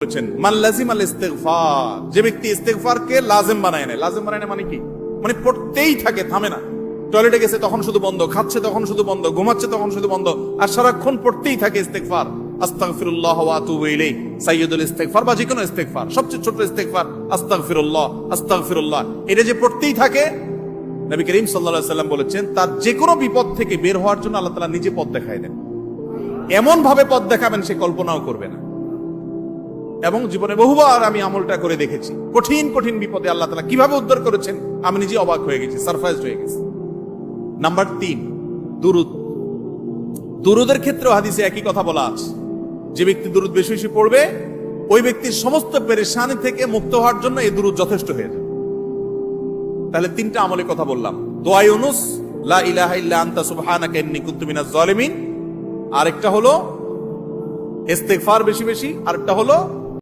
বলেছেন মান লাজিমাল ইস্তিগফার, যে ব্যক্তি ইস্তিগফারকে লাজিম বানায় নেয়। লাজিম বানায় নেয় মানে কি? মানে পড়তেই থাকে, থামে না। টয়লেটে গেছে তখন শুধু বন্ধ, খাচ্ছে তখন শুধু বন্ধ, ঘুমাচ্ছে তখন শুধু বন্ধ, আর সারাক্ষণ পড়তেই থাকে ইস্তিগফার। আস্তাগফিরুল্লাহ ওয়া আতুবু ইলাইহি, সাইয়্যিদুল ইস্তিগফার বা যে কোনো ইস্তিগফার, সবচেয়ে ছোট ইস্তিগফার আস্তাগফিরুল্লাহ আস্তাগফিরুল্লাহ। এটা যে পড়তেই থাকে, নবী করিম সাল্লাল্লাহু আলাইহি ওয়াসাল্লাম বলেছেন তার যে কোনো বিপদ থেকে বের হওয়ার জন্য আল্লাহ তাআলা নিজে পথ দেখায় দেন। এমন ভাবে পথ দেখাবেন সে কল্পনাও করবে না। এবং জীবনে বহুবার আমি আমলটা করে দেখেছি, কঠিন কঠিন বিপদে আল্লাহ তাআলা কিভাবে উদ্ধার করেছেন আমি নিজে অবাক হয়ে গেছি, সারপ্রাইজড হয়ে গেছি। নাম্বার 3, দুরুদ। দুরুদের ক্ষেত্রে হাদিসে একই কথা বলা আছে, যে ব্যক্তি দুরুদ বেশি বেশি পড়বে ওই ব্যক্তির সমস্ত পেরেশানি থেকে মুক্ত হওয়ার জন্য এই দুরুদ যথেষ্ট হয়ে যাবে। তাহলে 3টা আমলের কথা বললাম, দোয়া ইউনুস, লা ইলাহা ইল্লা আনতা সুবহানাকা ইন্নী কুনতু মিনাজ জালিমিন, আরেকটা হলো ইস্তিগফার বেশি বেশি, আরেকটা হলো